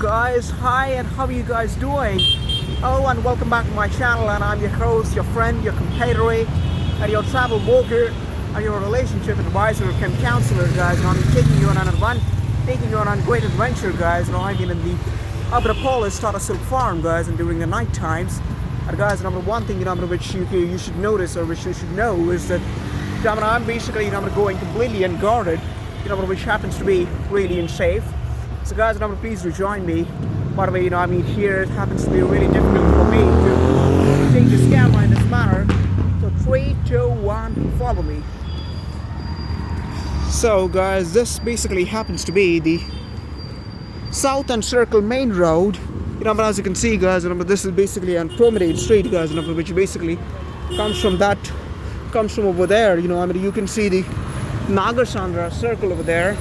guys, hi, and how are you guys doing? Hello and welcome back to my channel, and I'm your host, your friend, your compatriot, and your travel broker, and your relationship advisor and counselor, guys. And I'm taking you on a great adventure, guys. And I've been in the AMBA-BHAVANI TATA silk farm, guys, and during the night times. And guys, number one thing which you should notice, or which you should know, is that I'm basically going completely unguarded, which happens to be really unsafe. So guys, please do join me. By the way, here it happens to be really difficult for me to take this camera in this manner. So 3, 2, 1, follow me. So guys, this basically happens to be the Southern Circle main road. As you can see, guys, this is basically on PROMENADE Street, guys, which basically comes from over there. You can see the Nagarasandra circle over there.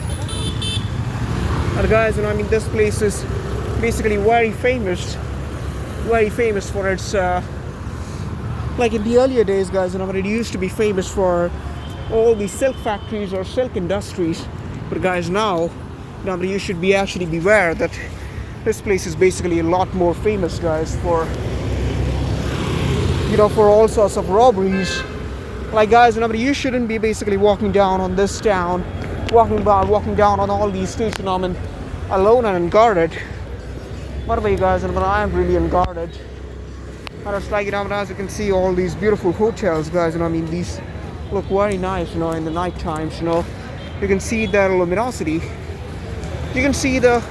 And guys, this place is basically very famous for its, like in the earlier days, guys, it used to be famous for all the silk factories or silk industries. But guys, now, you should be actually beware that this place is basically a lot more famous, guys, for all sorts of robberies. Like, guys, you shouldn't be basically walking down on this town, walking down on all these streets, alone and unguarded. By the way, guys, I am really unguarded. And it's like, as you can see, all these beautiful hotels, guys, these look very nice, in the night times, You can see their luminosity. You can see the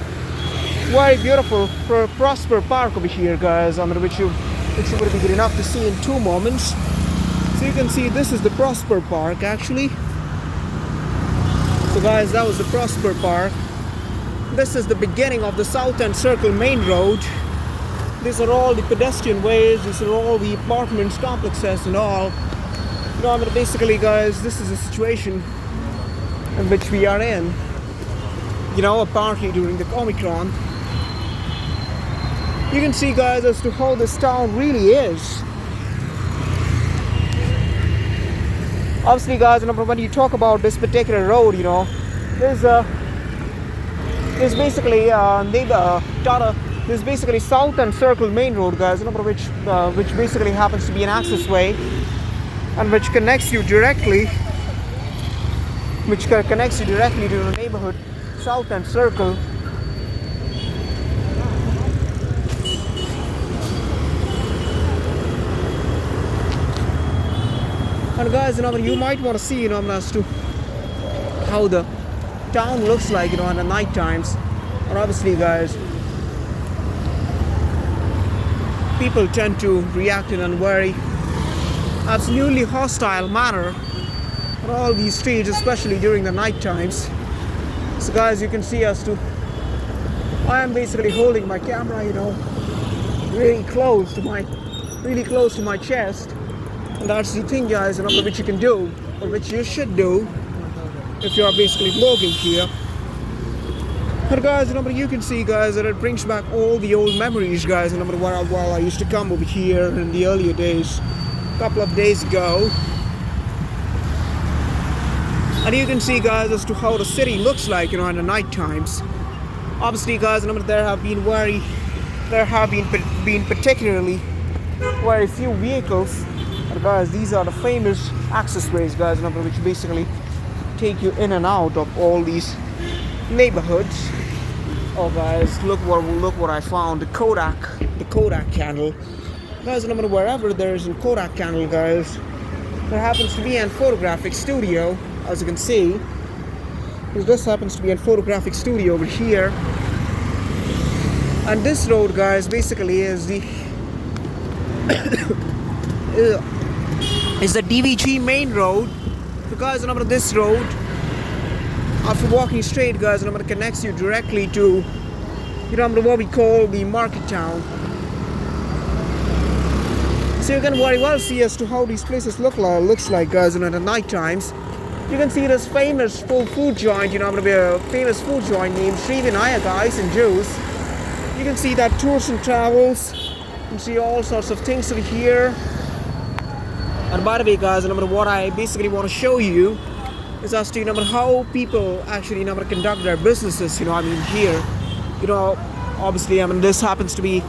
very beautiful Prosper Park over here, guys, which you would be good enough to see in 2 moments. So you can see this is the Prosper Park, actually. So guys, that was the Prosper Park. This is the beginning of the Southern Circle main road. These are all the pedestrian ways. These are all the apartments, complexes, and all. Basically, guys, this is a situation in which we are in. Apparently during the Omicron. You can see, guys, as to how this town really is. Obviously, guys, when you talk about this particular road, there's basically TATA. There's basically Southern Circle main road, guys, which basically happens to be an ACCESWay, and which connects you directly to the neighborhood Southern Circle. And guys, you might want to see, as to how the town looks like, in the night times. And obviously, guys, people tend to react in a very absolutely hostile manner on all these streets, especially during the night times. So guys, you can see as to I am basically holding my camera, really close to my chest. And that's the thing, guys, which you can do, or which you should do, if you are basically vlogging here. But guys, you can see, guys, that it brings back all the old memories, guys, while I used to come over here in the earlier days, a couple of days ago. And you can see, guys, as to how the city looks like, in the night times. Obviously, guys, there have been particularly very few vehicles. But guys, these are the famous accessways, guys, which basically take you in and out of all these neighborhoods. Oh, guys, look what I found, the Kodak candle. Guys, wherever there is a Kodak candle, guys, there happens to be a photographic studio, as you can see. This happens to be a photographic studio over here. And this road, guys, basically is the is the DVG main road. So guys, this road, after walking straight, guys, connects you directly to, what we call the market town. So you can very well see as to how these places looks like, guys, in the night times. You can see this famous food joint, a famous food joint named SHRI-RAGHAVENDRA Ice and Juice. You can see that Tours and Travels. You can see all sorts of things over here. And by the way, guys, what I basically want to show you is as to how people actually conduct their businesses. Here, Obviously, I mean, this happens to be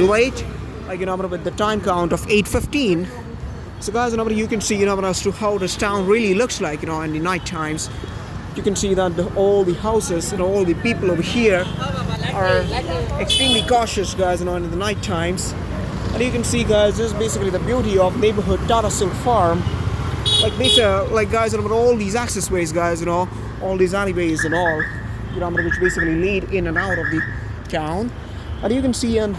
late, like, you know, with the time count of 8:15. So guys, you know, you can see, you know, as to how this town really looks like, you know, in the night times. You can see that all the houses, you know, all the people over here are extremely cautious, guys, you know, in the night times. And you can see, guys, this is basically the beauty of neighborhood Tata Silk Farm. Like these are, like, guys, you know, all these accessways, guys, you know, all these alleyways and all, you know, which basically lead in and out of the town. And you can see, and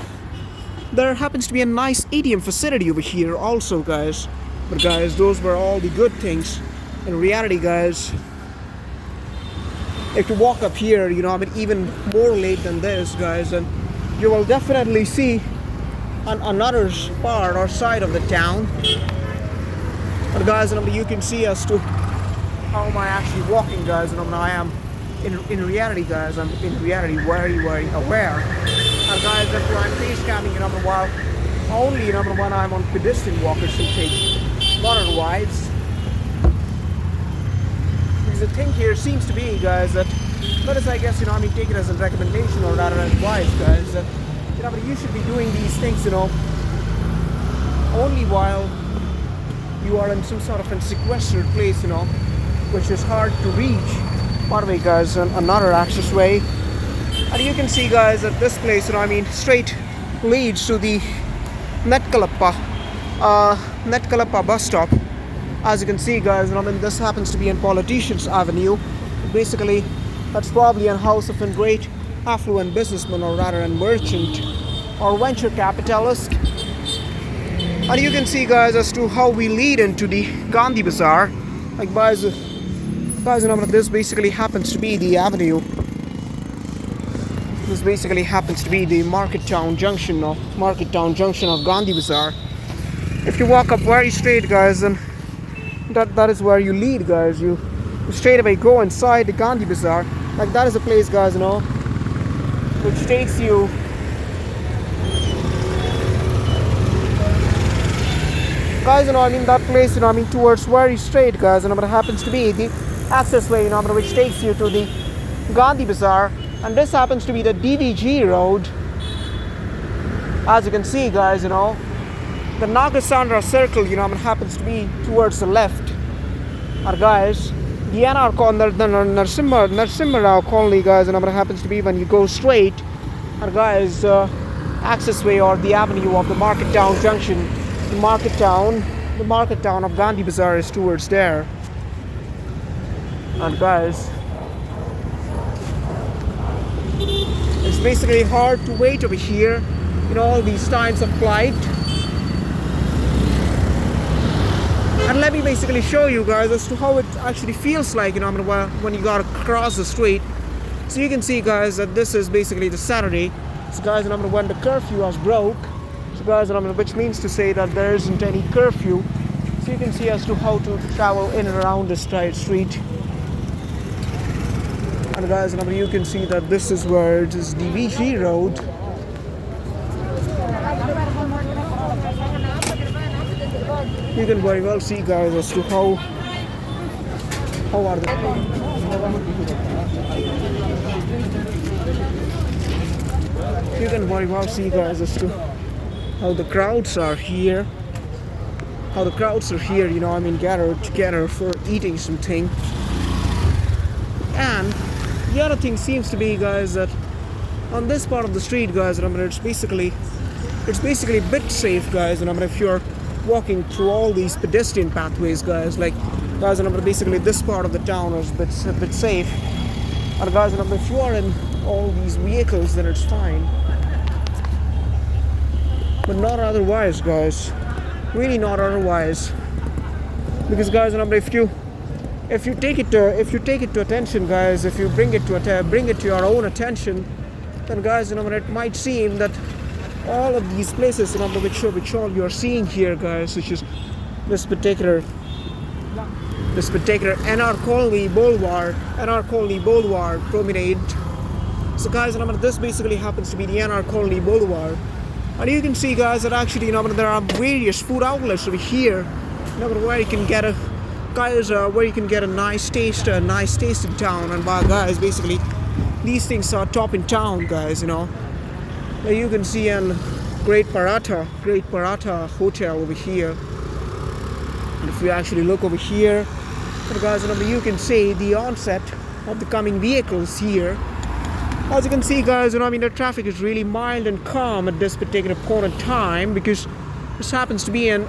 there happens to be a nice ATM facility over here also, guys. But guys, those were all the good things. In reality, guys, if you walk up here, you know, I mean, even more late than this, guys, and you will definitely see on another part or side of the town. But guys, you know, you can see as to how am I actually walking, guys, and I am in reality, guys, I'm in reality very, very aware. And guys, if I'm face camming, you know, while only, you know, when I'm on pedestrian walkers who take motorways. The thing here seems to be, guys, that let us, I guess, you know, I mean, take it as a recommendation or rather advice, guys, that, you know, but you should be doing these things, you know, only while you are in some sort of a sequestered place, you know, which is hard to reach. By the way, guys, another access way, and you can see, guys, that this place, you know, I mean, straight leads to the Netkalappa bus stop. As you can see, guys, I mean, this happens to be in Politicians Avenue. Basically, that's probably a house of a great affluent businessman or rather a merchant or venture capitalist. And you can see, guys, as to how we lead into the Gandhi Bazaar. Like, guys, you know, this basically happens to be the avenue. This basically happens to be the Market Town Junction of Gandhi Bazaar. If you walk up very straight, guys, then that is where you lead, guys. You straight away go inside the Gandhi Bazaar. Like, that is a place, guys, you know, which takes you guys, you know, I mean, that place, you know, I mean, towards very straight, guys, you know, but it happens to be the accessway, you know, which takes you to the Gandhi Bazaar. And this happens to be the DVG road. As you can see, guys, you know, the Nagasandra circle, you know, it happens to be towards the left. Or, guys, the Narasimha Rao colony, guys, and it happens to be when you go straight. Or, guys, accessway or the avenue of the Market Town Junction, the Market Town of Gandhi Bazaar is towards there. And, guys, it's basically hard to wait over here, you know, all these times of flight. And let me basically show you, guys, as to how it actually feels like, you know, when you gotta cross the street. So you can see, guys, that this is basically the Saturday. So, guys, when the curfew has broke, so, guys, which means to say that there isn't any curfew. So you can see as to how to travel in and around the street. And, guys, you can see that this is where it is DVG road. You can very well see, guys, as to how are the you can very well see, guys, as to how the crowds are here. You know, I mean, gathered together for eating something. And the other thing seems to be, guys, that on this part of the street, guys, it's basically a bit safe, guys, and if you're walking through all these pedestrian pathways, guys, like, guys, basically this part of the town is a bit safe. And, guys, if you are in all these vehicles, then it's fine. But not otherwise, guys. Really not otherwise. Because, guys, if you take it to attention, guys, if you bring it to your own attention, then, guys, it might seem that all of these places, which all you're seeing here, guys, which is this particular NR Colony Boulevard, Promenade. So, guys, this basically happens to be the NR Colony Boulevard. And you can see, guys, that actually, there are various food outlets over here, where you can get a nice taste in town. And, guys, basically, these things are top in town, guys, you know. Like you can see an Great Paratha hotel over here. And if you actually look over here, guys, you can see the onset of the coming vehicles here. As you can see, guys, the traffic is really mild and calm at this particular point in time, because this happens to be an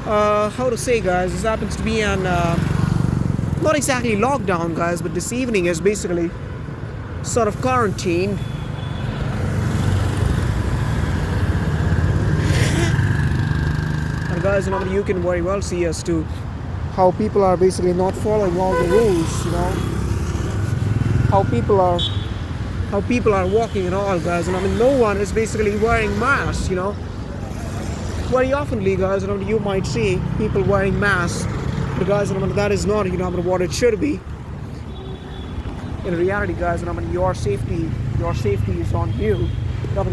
this happens to be an not exactly lockdown, guys, but this evening is basically sort of quarantine. And guys, you can very well see as to how people are basically not following all the rules, you know, how people are walking and all, guys, and no one is basically wearing masks, you know. Very oftenly, guys, you might see people wearing masks, but guys, that is not, what it should be. In reality, guys, your safety is on you.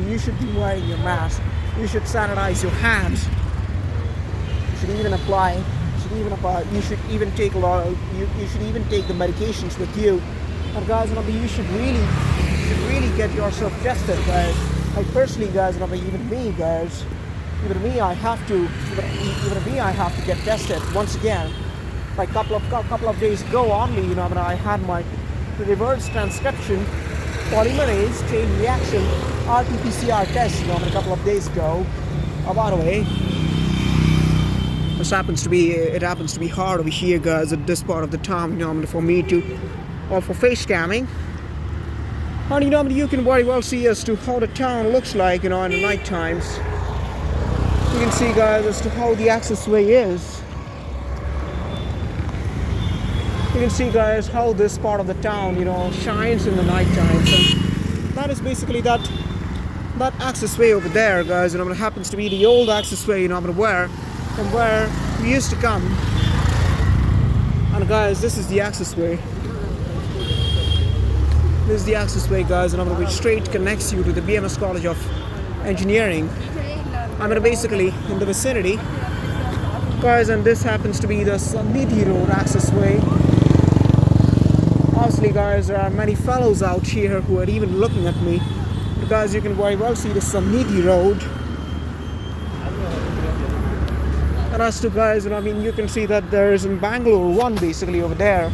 You should be wearing your mask. You should sanitize your hands. You should even apply. You should even take you should even take the medications with you. And guys, you should really get yourself tested, guys. Like personally, guys, even me, I have to get tested once again. Like couple of days ago only, I had my reverse transcription polymerase chain reaction RT-PCR test, a couple of days ago. By the way, it happens to be hard over here, guys, at this part of the town, for me to, or for face scamming. And you can very well see as to how the town looks like, in the night times. You can see, guys, as to how the ACCESWAY is. You can see, guys, how this part of the town, shines in the night times. And that is basically that ACCESWAY over there, guys. It happens to be the old ACCESWAY, where we used to come. And guys, this is the ACCESWAY. This is the ACCESWAY, guys, which straight connects you to the BMS College of Engineering. Basically in the vicinity, guys, and this happens to be the SANNIDHI Road ACCESWAY. Obviously, guys, there are many fellows out here who are even looking at me. But guys, you can very well see the SANNIDHI Road. And as to, guys, you can see that there is in Bangalorean basically over there.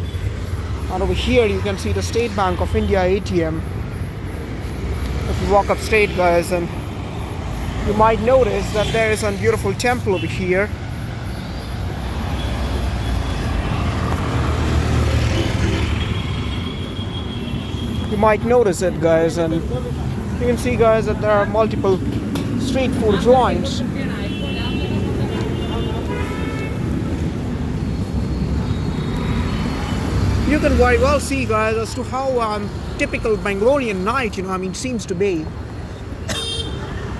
And over here you can see the State Bank of India ATM. If you walk up straight, guys, and you might notice that there is a beautiful temple over here. You might notice it, guys, and you can see, guys, that there are multiple street food joints. You can very well see, guys, as to how typical Bangalorean night, seems to be.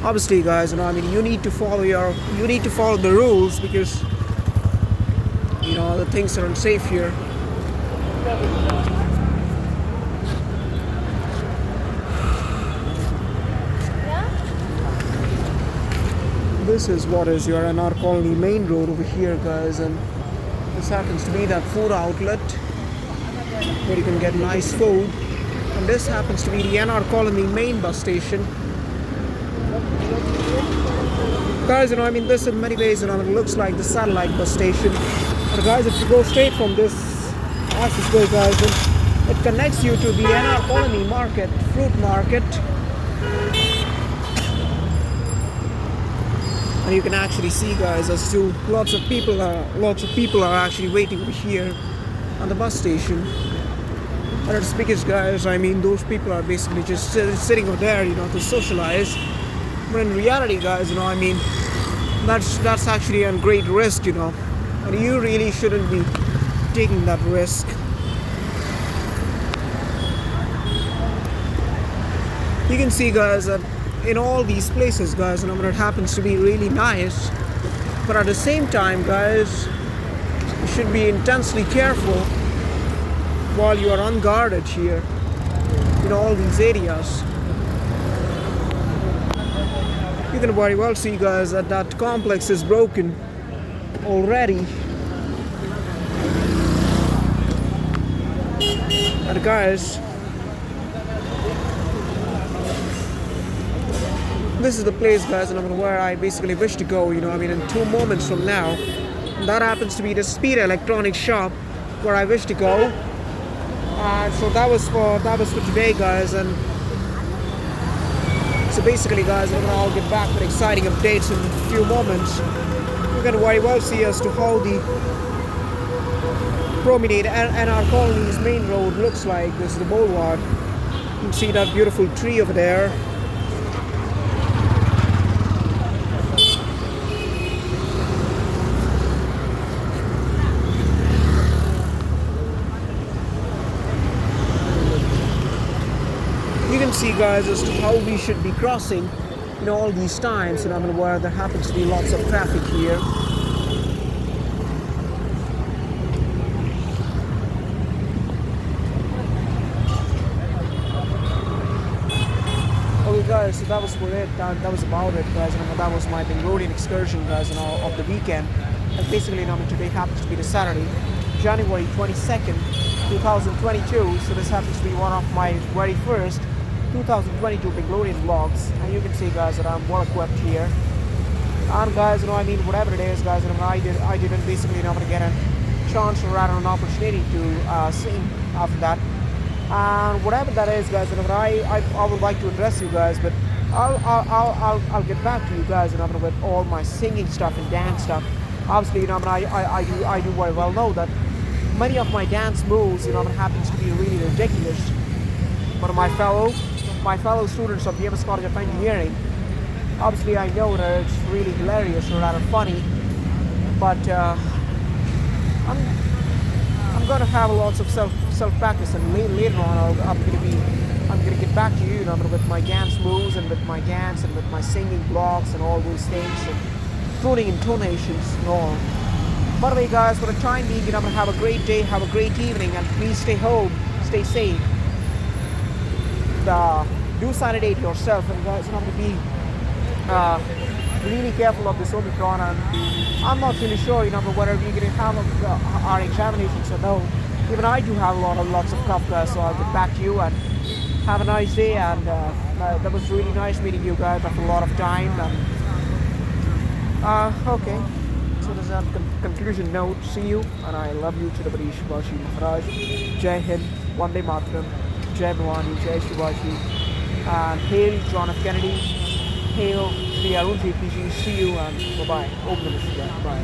Obviously, guys, you need to follow the rules, because the things are unsafe here. This is what is your NR Colony main road over here, guys, and this happens to be that food outlet where you can get nice food, and this happens to be the NR Colony main bus station. Guys, this in many ways, it looks like the satellite bus station. But guys, if you go straight from this ACCESWAY, guys, it connects you to the NR Colony market, fruit market. And you can actually see, guys, as to lots of people are actually waiting over here on the bus station. And it's because, guys, those people are basically just sitting over there, to socialize. But in reality, guys, that's actually a great risk, and you really shouldn't be taking that risk. You can see, guys, that in all these places, guys, it happens to be really nice, but at the same time, guys, you should be intensely careful while you are unguarded here in all these areas. You can very well see, guys, that that complex is broken already. And guys, this is the place, guys, and where I basically wish to go, you know, I mean, in 2 moments from now. And that happens to be the Speed Electronics shop where I wish to go. So that was for today, guys, and so basically, guys, I'll get back with exciting updates in a few moments. You can very well see as to how the promenade and our colony's main road looks like. This is the boulevard. You can see that beautiful tree over there. You can see, guys, as to how we should be crossing, you know, all these times, and where there happens to be lots of traffic here. Okay, guys, so that was for it. That was about it, guys. And that was my Bangalorean excursion, guys, and all of the weekend. And basically, today happens to be the Saturday, January 22nd, 2022. So this happens to be one of my very first 2022 Bangalorean vlogs, and you can see, guys, that I'm well equipped here. And guys, whatever it is, guys, I didn't basically get a chance or rather an opportunity to sing after that. And whatever that is, guys, I would like to address you guys, but I'll get back to you guys, with all my singing stuff and dance stuff. Obviously, I do very well know that many of my dance moves, happens to be really ridiculous. One of my fellow students of the MS College of Engineering, obviously I know that it's really hilarious or rather funny, but I'm gonna have lots of self practice, and later on I'm gonna get back to you, with my dance moves and with my dance and with my singing blocks and all those things, and including intonations and all. By the way, guys, for the time being, have a great day, have a great evening, and please stay home, stay safe. Do sanitize yourself, and guys, be really careful of this Omicron. And I'm not really sure, whether we're going to have our examinations or no. Even I do have lots of cough, guys, so I'll get back to you and have a nice day. And that was really nice meeting you guys after a lot of time. And okay, so there's a conclusion note. See you, and I love you. Chhatrapati Shivaji Maharaj. Jai Hind, Vande Mataram, Jai Bhavani, Jai Shivaji, and hail John F. Kennedy, hail Sri Arun Jayatiji. See you, and bye-bye. Om Namah Shivaya. Bye.